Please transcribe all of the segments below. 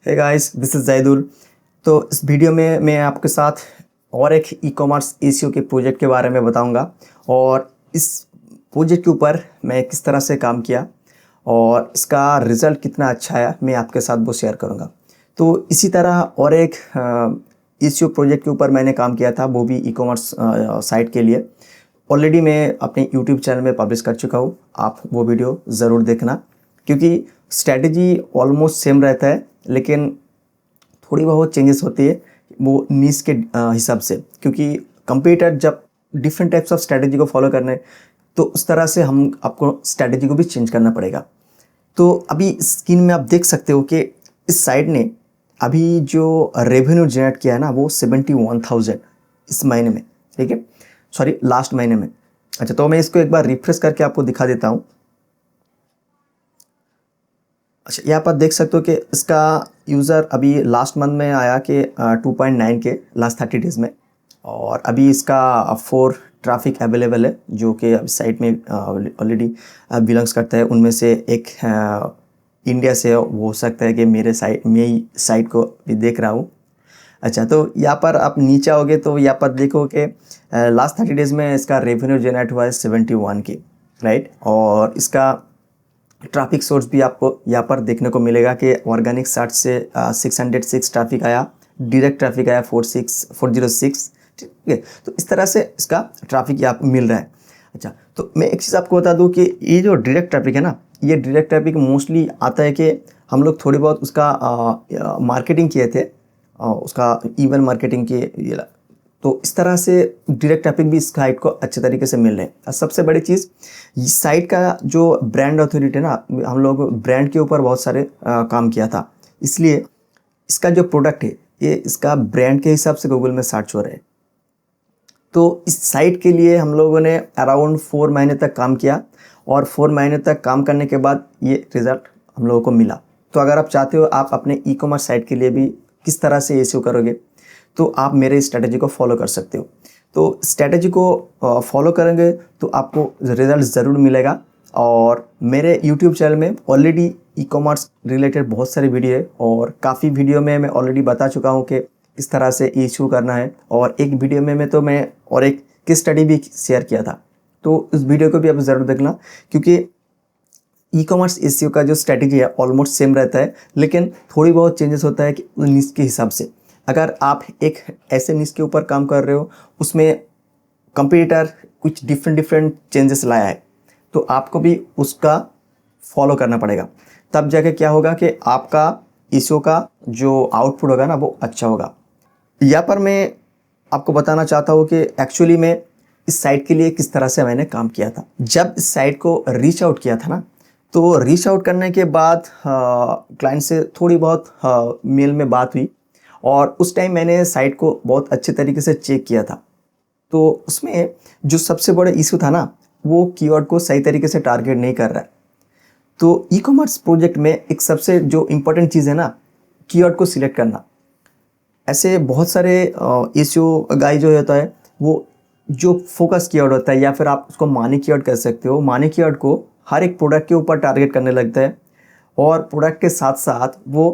Hey guys, this is Zaidul. तो इस video में मैं आपके साथ और एक ई कॉमर्स एसईओ के प्रोजेक्ट के बारे में बताऊंगा और इस प्रोजेक्ट के ऊपर मैं किस तरह से काम किया और इसका रिज़ल्ट कितना अच्छा आया मैं आपके साथ वो शेयर करूंगा। तो इसी तरह और एक एसईओ प्रोजेक्ट के ऊपर मैंने काम किया था, वो भी ई कॉमर्स साइट के लिए। ऑलरेडी मैं अपने यूट्यूब चैनल में पब्लिश कर चुका हूँ, आप वो वीडियो ज़रूर देखना क्योंकि स्ट्रैटेजी ऑलमोस्ट सेम रहता है लेकिन थोड़ी बहुत चेंजेस होती है वो नीश के हिसाब से, क्योंकि कंप्यूटर जब डिफरेंट टाइप्स ऑफ स्ट्रैटेजी को फॉलो करने तो उस तरह से हम आपको स्ट्रैटेजी को भी चेंज करना पड़ेगा। तो अभी स्क्रीन में आप देख सकते हो कि इस साइट ने अभी जो रेवेन्यू जनरेट किया है ना वो 71,000 इस महीने में, ठीक है, सॉरी लास्ट महीने में। अच्छा, तो मैं इसको एक बार रिफ्रेश करके आपको दिखा देता हूँ। अच्छा, यहाँ पर देख सकते हो कि इसका यूज़र अभी लास्ट मंथ में आया कि 2.9 के लास्ट 30 डेज़ में, और अभी इसका 4 ट्रैफिक अवेलेबल है जो कि अभी साइट में ऑलरेडी बिलोंग्स करता है। उनमें से एक इंडिया से हो सकता है कि मेरे साइट को भी देख रहा हूँ। अच्छा, तो यहाँ पर आप नीचे आओगे तो यहाँ पर देखो कि लास्ट 30 डेज़ में इसका रेवेन्यू जनरेट हुआ है 71 के, राइट। और इसका ट्रैफिक सोर्स भी आपको यहाँ पर देखने को मिलेगा कि ऑर्गेनिक सर्च से 606 ट्रैफिक आया, डायरेक्ट ट्रैफिक आया 406, ठीक है। तो इस तरह से इसका ट्रैफिक यहाँ पे मिल रहा है। अच्छा, तो मैं एक चीज़ आपको बता दूँ कि ये जो डायरेक्ट ट्रैफिक है ना, ये डायरेक्ट ट्रैफिक मोस्टली आता है कि हम लोग थोड़ी बहुत उसका मार्केटिंग किए थे, उसका ईमेल मार्केटिंग की, तो इस तरह से डायरेक्ट ट्रैफिक भी इस साइट को अच्छे तरीके से मिल रहे हैं। और सबसे बड़ी चीज़, इस साइट का जो ब्रांड अथॉरिटी है ना, हम लोग ब्रांड के ऊपर बहुत सारे काम किया था, इसलिए इसका जो प्रोडक्ट है ये इसका ब्रांड के हिसाब से गूगल में सर्च हो रहा है। तो इस साइट के लिए हम लोगों ने अराउंड 4 महीने तक काम किया और 4 महीने तक काम करने के बाद ये रिज़ल्ट हम लोगों को मिला। तो अगर आप चाहते हो आप अपने ई कॉमर्स साइट के लिए भी किस तरह से एसईओ करोगे तो आप मेरे स्ट्रैटेजी को फॉलो कर सकते हो। तो स्ट्रैटेजी को फॉलो करेंगे तो आपको रिजल्ट ज़रूर मिलेगा। और मेरे यूट्यूब चैनल में ऑलरेडी ई कॉमर्स रिलेटेड बहुत सारी वीडियो है और काफ़ी वीडियो में मैं ऑलरेडी बता चुका हूँ कि किस तरह से इशू करना है। और एक वीडियो में मैं और एक केस स्टडी भी शेयर किया था, तो इस वीडियो को भी आप ज़रूर देखना क्योंकि ई कॉमर्स एसईओ का जो स्ट्रैटेजी है ऑलमोस्ट सेम रहता है लेकिन थोड़ी बहुत चेंजेस होता है कि निश के हिसाब से। अगर आप एक ऐसे निश के ऊपर काम कर रहे हो उसमें कंपटीटर कुछ डिफरेंट चेंजेस लाया है तो आपको भी उसका फॉलो करना पड़ेगा, तब जाके क्या होगा कि आपका एसईओ का जो आउटपुट होगा ना वो अच्छा होगा। यहाँ पर मैं आपको बताना चाहता हूँ कि एक्चुअली मैं इस साइट के लिए किस तरह से मैंने काम किया था। जब इस साइट को रीच आउट किया था ना, तो रीच आउट करने के बाद क्लाइंट से थोड़ी बहुत मेल में बात हुई और उस टाइम मैंने साइट को बहुत अच्छे तरीके से चेक किया था। तो उसमें जो सबसे बड़ा इशू था ना, वो कीवर्ड को सही तरीके से टारगेट नहीं कर रहा है। तो ई कॉमर्स प्रोजेक्ट में एक सबसे जो इम्पोर्टेंट चीज़ है ना, कीवर्ड को सिलेक्ट करना। ऐसे बहुत सारे एसईओ गाई जो होता है वो जो फोकस कीवर्ड होता है या फिर आप उसको मानी कीवर्ड कह सकते हो, मानी कीवर्ड को हर एक प्रोडक्ट के ऊपर टारगेट करने लगता है और प्रोडक्ट के साथ साथ वो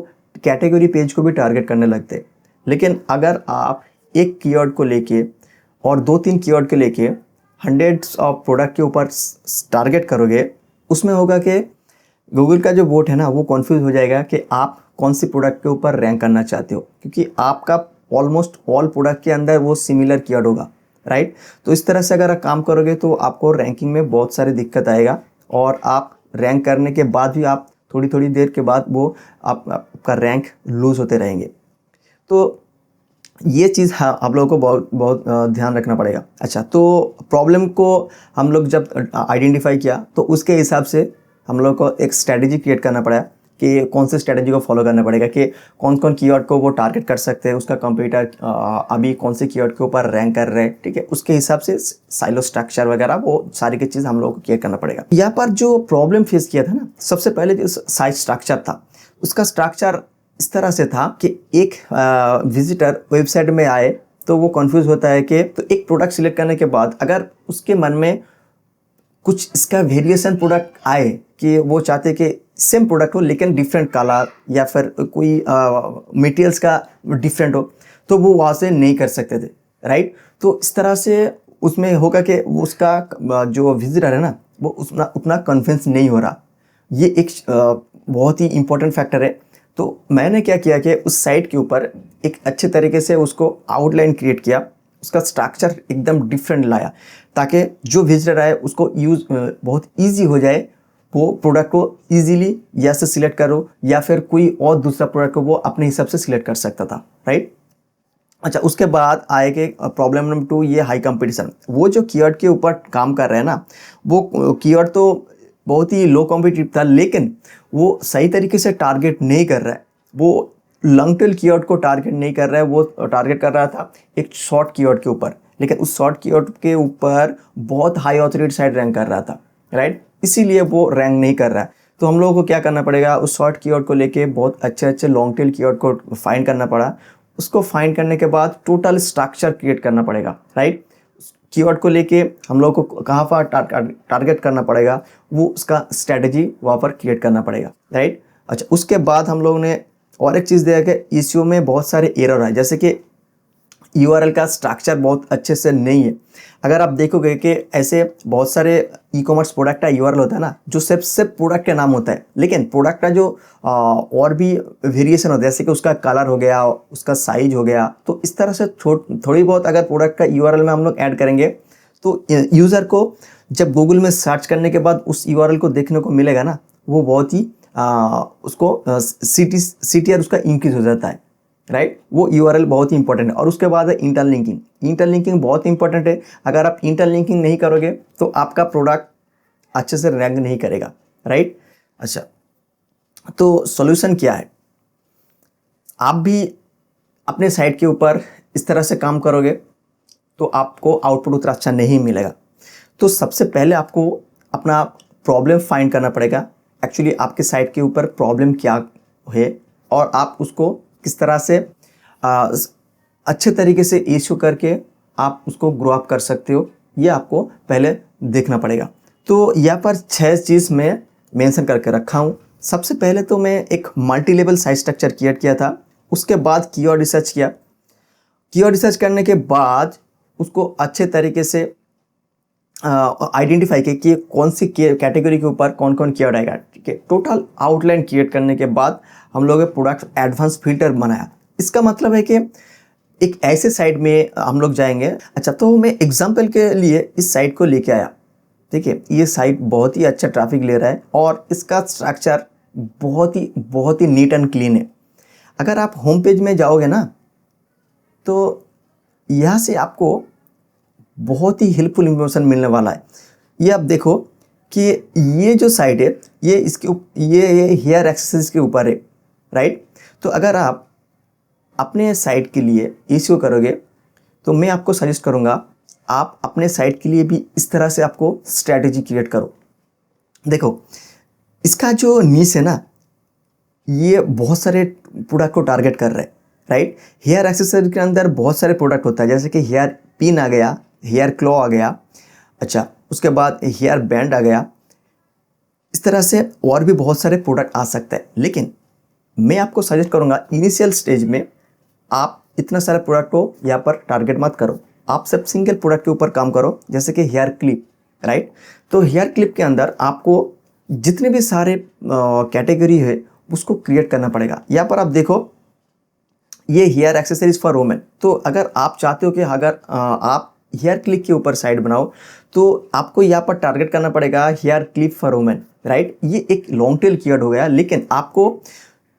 कैटेगरी पेज को भी टारगेट करने लगते हैं। लेकिन अगर आप एक कीवर्ड को लेके और 2-3 कीवर्ड के लेके हंड्रेड्स ऑफ प्रोडक्ट के ऊपर टारगेट करोगे, उसमें होगा कि गूगल का जो बोट है ना वो कन्फ्यूज हो जाएगा कि आप कौन सी प्रोडक्ट के ऊपर रैंक करना चाहते हो, क्योंकि आपका ऑलमोस्ट ऑल प्रोडक्ट के अंदर वो सिमिलर कीवर्ड होगा, राइट। तो इस तरह से अगर आप काम करोगे तो आपको रैंकिंग में बहुत सारी दिक्कत आएगा और आप रैंक करने के बाद भी आप थोड़ी देर के बाद वो आपका रैंक लूज होते रहेंगे। तो ये चीज़ हाँ आप लोगों को बहुत ध्यान रखना पड़ेगा। अच्छा, तो प्रॉब्लम को हम लोग जब आइडेंटिफाई किया तो उसके हिसाब से हम लोग को एक स्ट्रैटेजी क्रिएट करना पड़ा कि कौन सी स्ट्रैटेजी को फॉलो करना पड़ेगा कि कौन कौन कीवर्ड को वो टारगेट कर सकते हैं, उसका कंप्यूटर अभी कौन से कीवर्ड के ऊपर रैंक कर रहे हैं, ठीक है। उसके हिसाब से साइलो स्ट्रक्चर वगैरह वो सारी की चीज़ हम लोग को क्रिएट करना पड़ेगा। यहाँ पर जो प्रॉब्लम फेस किया था ना, सबसे पहले जो साइट स्ट्रक्चर था उसका स्ट्रक्चर इस तरह से था कि एक विजिटर वेबसाइट में आए तो वो कंफ्यूज होता है कि तो एक प्रोडक्ट सिलेक्ट करने के बाद अगर उसके मन में कुछ इसका वेरिएशन प्रोडक्ट आए कि वो चाहते कि सेम प्रोडक्ट हो लेकिन डिफरेंट कलर या फिर कोई मटेरियल्स का डिफरेंट हो, तो वो वहाँ से नहीं कर सकते थे, राइट। तो इस तरह से उसमें होगा कि उसका जो विजिटर है ना वो उतना कन्विंस नहीं हो रहा। ये एक बहुत ही इंपॉर्टेंट फैक्टर है। तो मैंने क्या किया कि उस साइट के ऊपर एक अच्छे तरीके से उसको आउटलाइन क्रिएट किया, उसका स्ट्रक्चर एकदम डिफरेंट लाया, ताकि जो विजिटर आए उसको यूज़ बहुत इजी हो जाए, वो प्रोडक्ट को इजीली या से सिलेक्ट करो या फिर कोई और दूसरा प्रोडक्ट को वो अपने हिसाब से सिलेक्ट कर सकता था, राइट। अच्छा, उसके बाद आएगा प्रॉब्लम नंबर 2, ये हाई कंपटीशन। वो जो कीवर्ड के ऊपर काम कर रहे हैं ना, वो कीवर्ड तो बहुत ही लो कॉम्पिटिटिव था, लेकिन वो सही तरीके से टारगेट नहीं कर रहा है। वो लॉन्ग टेल कीवर्ड को टारगेट नहीं कर रहा है, वो टारगेट कर रहा था एक शॉर्ट कीवर्ड के ऊपर, लेकिन उस शॉर्ट कीवर्ड के ऊपर बहुत हाई ऑथोरिटी साइट रैंक कर रहा था, राइट। इसीलिए वो रैंक नहीं कर रहा है। तो हम लोगों को क्या करना पड़ेगा, उस शॉर्ट कीवर्ड को लेके बहुत अच्छे लॉन्ग टेल कीवर्ड को फाइंड करना पड़ा। उसको फाइंड करने के बाद टोटल स्ट्रक्चर क्रिएट करना पड़ेगा, राइट। कीवर्ड को लेके हम लोग को कहाँ पर टारगेट करना पड़ेगा, वो उसका स्ट्रेटजी वहाँ पर क्रिएट करना पड़ेगा, राइट। अच्छा, उसके बाद हम लोग ने और एक चीज़ देखा कि ईसीओ में बहुत सारे एरर है, जैसे कि यूआरएल का स्ट्रक्चर बहुत अच्छे से नहीं है। अगर आप देखोगे कि ऐसे बहुत सारे ई कॉमर्स प्रोडक्ट का यूआरएल होता है ना, जो सिर्फ प्रोडक्ट का नाम होता है, लेकिन प्रोडक्ट का जो और भी वेरिएशन होता है, जैसे कि उसका कलर हो गया, उसका साइज हो गया। तो इस तरह से थोड़ी बहुत अगर प्रोडक्ट का यूआरएल में हम लोग ऐड करेंगे तो यूज़र को जब गूगल में सर्च करने के बाद उस यूआरएल को देखने को मिलेगा ना, वो बहुत ही उसको सीटीआर उसका इंक्रीज हो जाता है, राइट। वो यूआरएल बहुत ही इंपॉर्टेंट है। और उसके बाद है इंटरलिंकिंग। इंटरलिंकिंग बहुत इंपॉर्टेंट है। अगर आप इंटरलिंकिंग नहीं करोगे तो आपका प्रोडक्ट अच्छे से रैंक नहीं करेगा, राइट। अच्छा, तो सॉल्यूशन क्या है, आप भी अपने साइट के ऊपर इस तरह से काम करोगे तो आपको आउटपुट उतना अच्छा नहीं मिलेगा। तो सबसे पहले आपको अपना प्रॉब्लम फाइंड करना पड़ेगा, एक्चुअली आपके साइट के ऊपर प्रॉब्लम क्या है और आप उसको किस तरह से अच्छे तरीके से इशू करके आप उसको ग्रो अप कर सकते हो, ये आपको पहले देखना पड़ेगा। तो यहाँ पर 6 चीज़ मैं मेंशन करके रखा हूँ। सबसे पहले तो मैं एक multi level site structure create किया था, उसके बाद कीवर्ड रिसर्च किया। कीवर्ड रिसर्च करने के बाद उसको अच्छे तरीके से आइडेंटिफाई किया कि कौन सी कैटेगरी के ऊपर कौन कौन कीवर्ड आएगा, ठीक है। टोटल आउटलाइन क्रिएट करने के बाद हम लोग प्रोडक्ट एडवांस फिल्टर बनाया। इसका मतलब है कि एक ऐसे साइट में हम लोग जाएंगे। अच्छा, तो मैं एग्जांपल के लिए इस साइट को लेके आया, ठीक है। ये साइट बहुत ही अच्छा ट्रैफिक ले रहा है और इसका स्ट्रक्चर बहुत ही नीट एंड क्लीन है। अगर आप होम पेज में जाओगे ना, तो यहाँ से आपको बहुत ही हेल्पफुल इंफॉर्मेशन मिलने वाला है। ये आप देखो कि ये जो साइट है ये ये हेयर एक्सेसरीज के ऊपर है, राइट। तो अगर आप अपने साइट के लिए इश्यू करोगे तो मैं आपको सजेस्ट करूँगा आप अपने साइट के लिए भी इस तरह से आपको स्ट्रैटेजी क्रिएट करो। देखो, इसका जो नीश है ना, ये बहुत सारे प्रोडक्ट को टारगेट कर रहे हैं, राइट। हेयर एक्सेसरी के अंदर बहुत सारे प्रोडक्ट होता है, जैसे कि हेयर पिन आ गया, हेयर क्लॉ आ गया, अच्छा, उसके बाद हेयर बैंड आ गया। इस तरह से और भी बहुत सारे प्रोडक्ट आ सकते हैं, लेकिन मैं आपको सजेस्ट करूंगा इनिशियल स्टेज में आप इतना सारे प्रोडक्ट को यहाँ पर टारगेट मत करो। आप सिर्फ सिंगल प्रोडक्ट के ऊपर काम करो, जैसे कि हेयर क्लिप, राइट। तो हेयर क्लिप के अंदर आपको जितने भी सारे कैटेगरी है उसको क्रिएट करना पड़ेगा। यहाँ पर आप देखो, ये हेयर एक्सेसरीज फॉर वुमेन। तो अगर आप चाहते हो कि अगर आप हेयर क्लिप के ऊपर साइट बनाओ तो आपको यहाँ पर टारगेट करना पड़ेगा hair clip for women, right. ये एक लॉन्ग टेल कीवर्ड हो गया, लेकिन आपको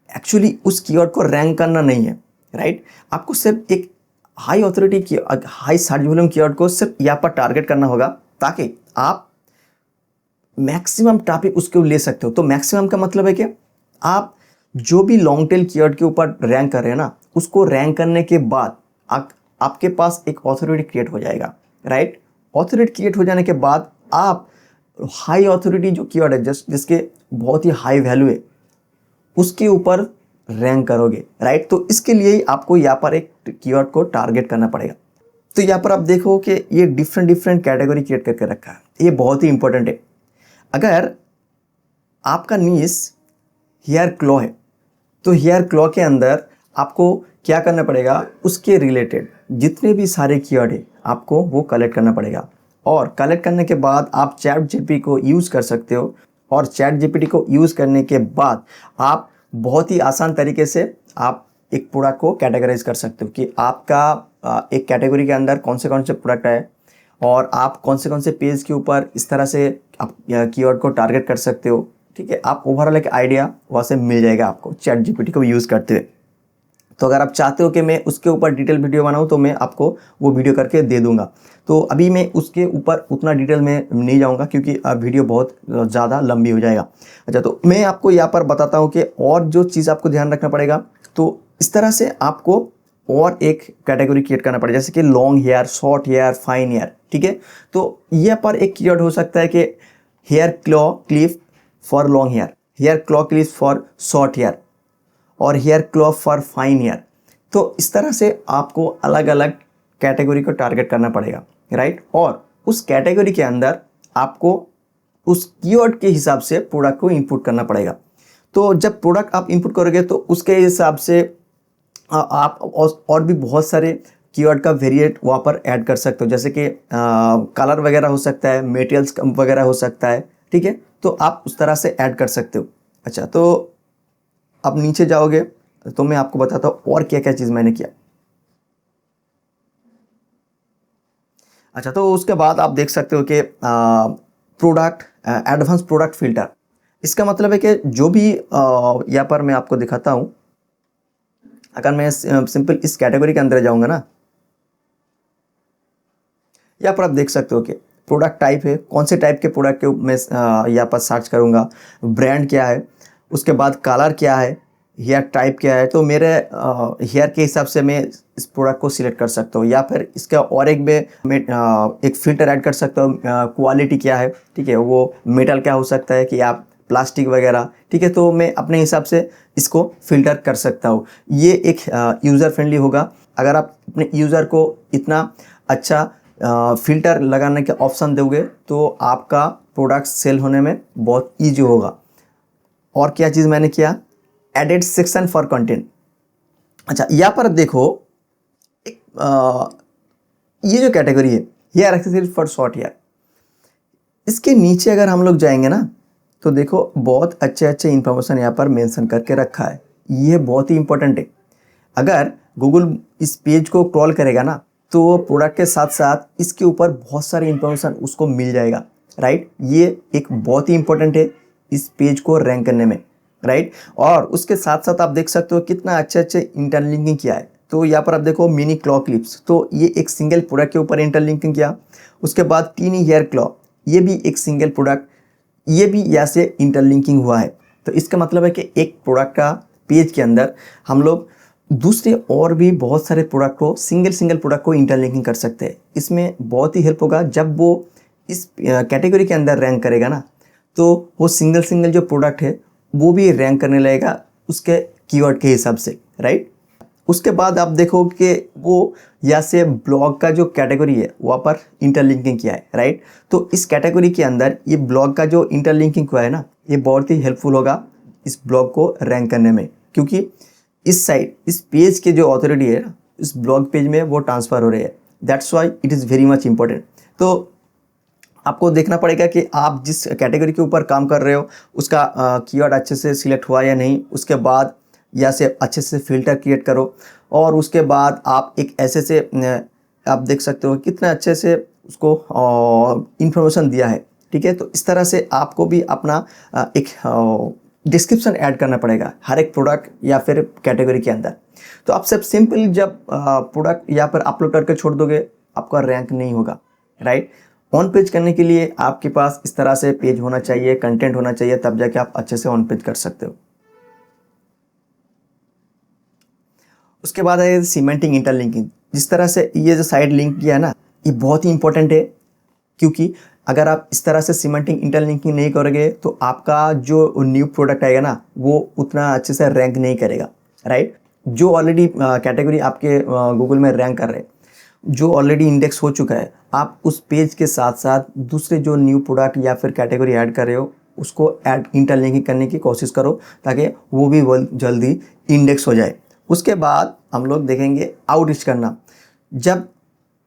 एक्चुअली उस कीवर्ड को रैंक करना नहीं है, राइट। आपको सिर्फ एक हाई ऑथोरिटी की हाई सर्च वॉल्यूम कीवर्ड को सिर्फ यहाँ पर टारगेट करना होगा, ताकि आप मैक्सिमम ट्रैफिक उसके ले सकते हो। तो मैक्सिमम का मतलब है कि आप जो भी लॉन्ग टेल कीवर्ड के ऊपर रैंक कर रहे हैं ना, उसको रैंक करने के बाद आपके पास एक ऑथोरिटी क्रिएट हो जाएगा, राइट। ऑथोरिटी क्रिएट हो जाने के बाद आप हाई ऑथोरिटी जो कीवर्ड है जिसके बहुत ही हाई वैल्यू है उसके ऊपर रैंक करोगे, राइट। तो इसके लिए ही आपको यहाँ पर एक कीवर्ड को टारगेट करना पड़ेगा। तो यहाँ पर आप देखो कि ये डिफरेंट कैटेगरी क्रिएट करके रखा है, ये बहुत ही इंपॉर्टेंट है। अगर आपका नीश हेयर क्लॉ है, तो हेयर क्लॉ के अंदर आपको क्या करना पड़ेगा, उसके रिलेटेड जितने भी सारे कीवर्ड है आपको वो कलेक्ट करना पड़ेगा। और कलेक्ट करने के बाद आप चैट जीपीटी को यूज़ कर सकते हो। और चैट जीपीटी को यूज़ करने के बाद आप बहुत ही आसान तरीके से आप एक प्रोडक्ट को कैटेगराइज कर सकते हो कि आपका एक कैटेगरी के अंदर कौन से प्रोडक्ट है, और आप कौन से पेज के ऊपर इस तरह से आप कीवर्ड को टारगेट कर सकते हो। ठीक है, आप ओवरऑल एक आइडिया वहाँ से मिल जाएगा आपको चैट जीपीटी को यूज़ करते हुए। तो अगर आप चाहते हो कि मैं उसके ऊपर डिटेल वीडियो बनाऊं तो मैं आपको वो वीडियो करके दे दूंगा। तो अभी मैं उसके ऊपर उतना डिटेल में नहीं जाऊंगा क्योंकि वीडियो बहुत ज़्यादा लंबी हो जाएगा। अच्छा, तो मैं आपको यहाँ पर बताता हूँ कि और जो चीज़ आपको ध्यान रखना पड़ेगा, तो इस तरह से आपको और एक कैटेगरी क्रिएट करना पड़ेगा, जैसे कि long hair, short hair, fine hair. ठीक है, तो यहाँ पर एक कीवर्ड हो सकता है कि hair claw clip for long hair, hair claw clip for short hair, और hair claw for fine hair. तो इस तरह से आपको अलग अलग कैटेगरी को टारगेट करना पड़ेगा, राइट। और उस कैटेगरी के अंदर आपको उस कीवर्ड के हिसाब से प्रोडक्ट को इनपुट करना पड़ेगा। तो जब प्रोडक्ट आप इनपुट करोगे तो उसके हिसाब से आप और भी बहुत सारे कीवर्ड का वेरिएट वहाँ पर ऐड कर सकते हो, जैसे कि कलर वगैरह हो सकता है, मटेरियल्स वगैरह हो सकता है। ठीक है, तो आप उस तरह से ऐड कर सकते हो। अच्छा, तो अब नीचे जाओगे तो मैं आपको बताता हूँ और क्या क्या चीज़ मैंने किया। अच्छा, तो उसके बाद आप देख सकते हो कि प्रोडक्ट एडवांस प्रोडक्ट फिल्टर, इसका मतलब है कि जो भी यहाँ पर मैं आपको दिखाता हूँ, अगर मैं सिंपल इस कैटेगरी के अंदर जाऊँगा ना, यहाँ पर आप देख सकते हो कि प्रोडक्ट टाइप है, कौन से टाइप के प्रोडक्ट के मैं यहाँ पर सर्च करूँगा, ब्रांड क्या है, उसके बाद कलर क्या है, हेयर टाइप क्या है। तो मेरे हेयर के हिसाब से मैं इस प्रोडक्ट को सिलेक्ट कर सकता हूँ, या फिर इसका और एक मैं एक फ़िल्टर ऐड कर सकता हूँ, क्वालिटी क्या है। ठीक है, वो मेटल क्या हो सकता है कि आप प्लास्टिक वगैरह। ठीक है, तो मैं अपने हिसाब से इसको फ़िल्टर कर सकता हूँ। ये एक यूज़र फ्रेंडली होगा। अगर आप अपने यूज़र को इतना अच्छा फ़िल्टर लगाने के ऑप्शन दोगे तो आपका प्रोडक्ट सेल होने में बहुत ईजी होगा। और क्या चीज़ मैंने किया, एडेड सेक्शन फॉर कंटेंट। अच्छा, यहाँ पर देखो एक ये जो कैटेगरी है hair accessories for short hair, इसके नीचे अगर हम लोग जाएंगे ना तो देखो बहुत अच्छे अच्छे इंफॉर्मेशन यहाँ पर मेंशन करके रखा है। ये बहुत ही इंपॉर्टेंट है। अगर गूगल इस पेज को क्रॉल करेगा ना तो प्रोडक्ट के साथ साथ इसके ऊपर बहुत सारी इंफॉर्मेशन उसको मिल जाएगा, राइट। ये एक बहुत ही इंपॉर्टेंट है इस पेज को रैंक करने में, राइट। और उसके साथ साथ आप देख सकते हो कितना अच्छे अच्छे इंटरलिंकिंग किया है। तो यहाँ पर आप देखो मिनी क्लॉ क्लिप्स, तो ये एक सिंगल प्रोडक्ट के ऊपर इंटरलिंकिंग किया। उसके बाद टीनी हेयर क्लॉ, ये भी एक सिंगल प्रोडक्ट, ये भी यहाँ से इंटरलिंकिंग हुआ है। तो इसका मतलब है कि एक प्रोडक्ट का पेज के अंदर हम लोग दूसरे और भी बहुत सारे प्रोडक्ट को सिंगल प्रोडक्ट को इंटरलिंकिंग कर सकते हैं। इसमें बहुत ही हेल्प होगा जब वो इस कैटेगरी के अंदर रैंक करेगा ना, तो वो सिंगल जो प्रोडक्ट है वो भी रैंक करने लगेगा उसके कीवर्ड के हिसाब से, राइट। उसके बाद आप देखो कि वो या से ब्लॉग का जो कैटेगरी है वहाँ पर इंटरलिंकिंग किया है, राइट। तो इस कैटेगरी के अंदर ये ब्लॉग का जो इंटरलिंकिंग हुआ है ना, ये बहुत ही हेल्पफुल होगा इस ब्लॉग को रैंक करने में, क्योंकि इस साइड इस पेज के जो ऑथोरिटी है ना इस ब्लॉग पेज में वो ट्रांसफ़र हो रही है। That's why it is very much important. तो आपको देखना पड़ेगा कि आप जिस कैटेगरी के ऊपर काम कर रहे हो उसका कीवर्ड अच्छे से सिलेक्ट हुआ या नहीं। उसके बाद या से अच्छे से फ़िल्टर क्रिएट करो, और उसके बाद आप एक ऐसे से आप देख सकते हो कितना अच्छे से उसको इंफॉर्मेशन दिया है। ठीक है, तो इस तरह से आपको भी अपना एक डिस्क्रिप्शन ऐड करना पड़ेगा हर एक प्रोडक्ट या फिर कैटेगरी के अंदर। तो आप सब सिंपल जब प्रोडक्ट यहाँ पर अपलोड करके छोड़ दोगे आपका रैंक नहीं होगा, राइट। ऑन पेज करने के लिए आपके पास इस तरह से पेज होना चाहिए, कंटेंट होना चाहिए, तब जाके आप अच्छे से ऑन पेज कर सकते हो। उसके बाद है सीमेंटिंग इंटरलिंकिंग। जिस तरह से ये जो साइड लिंक किया है ना ये बहुत ही इंपॉर्टेंट है, क्योंकि अगर आप इस तरह से सीमेंटिंग इंटरलिंकिंग नहीं करोगे तो आपका जो न्यू प्रोडक्ट आएगा ना वो उतना अच्छे से रैंक नहीं करेगा, राइट। जो ऑलरेडी कैटेगरी आपके गूगल में रैंक कर रहे हैं, जो ऑलरेडी इंडेक्स हो चुका है, आप उस पेज के साथ साथ दूसरे जो न्यू प्रोडक्ट या फिर कैटेगरी ऐड कर रहे हो उसको ऐड इंटरलिंकिंग करने की कोशिश करो ताकि वो भी जल्दी इंडेक्स हो जाए। उसके बाद हम लोग देखेंगे आउटरीच करना। जब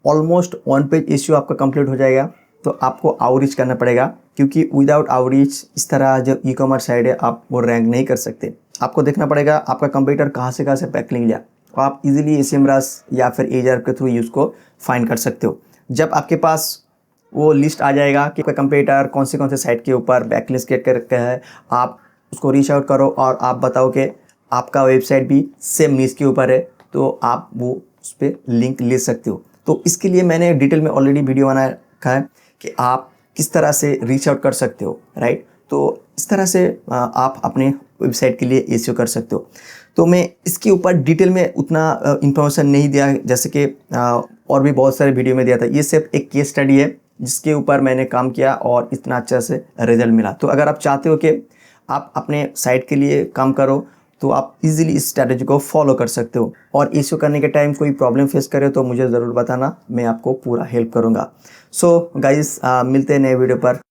ऑलमोस्ट वन पेज एसईओ आपका कंप्लीट हो जाएगा तो आपको आउटरीच करना पड़ेगा, क्योंकि विदाउट आउटरीच इस तरह जो ई कॉमर्स साइट है आप वो रैंक नहीं कर सकते। आपको देखना पड़ेगा आपका कंप्यूटर कहाँ से बैकलिंक लिया, तो आप इजीली एसएमरस या फिर एजर के थ्रू उसको फाइंड कर सकते हो। जब आपके पास वो लिस्ट आ जाएगा कि कंप्यूटर कौन से साइट के ऊपर बैकलिस्ट क्रिएट कर रखा है, आप उसको रीच आउट करो और आप बताओ कि आपका वेबसाइट भी सेम नीश के ऊपर है, तो आप वो उस पर लिंक ले सकते हो। तो इसके लिए मैंने डिटेल में ऑलरेडी वीडियो बना रखा है कि आप किस तरह से रीच आउट कर सकते हो, राइट। तो इस तरह से आप अपने वेबसाइट के लिए एसईओ कर सकते हो। तो मैं इसके ऊपर डिटेल में उतना इंफॉर्मेशन नहीं दिया जैसे कि और भी बहुत सारे वीडियो में दिया था। ये सिर्फ एक केस स्टडी है जिसके ऊपर मैंने काम किया और इतना अच्छा से रिजल्ट मिला। तो अगर आप चाहते हो कि आप अपने साइट के लिए काम करो तो आप इजीली इस स्ट्रैटेजी को फॉलो कर सकते हो। और एसईओ करने के टाइम कोई प्रॉब्लम फेस करे तो मुझे ज़रूर बताना, मैं आपको पूरा हेल्प करूँगा। सो गाइस, मिलते हैं नए वीडियो पर।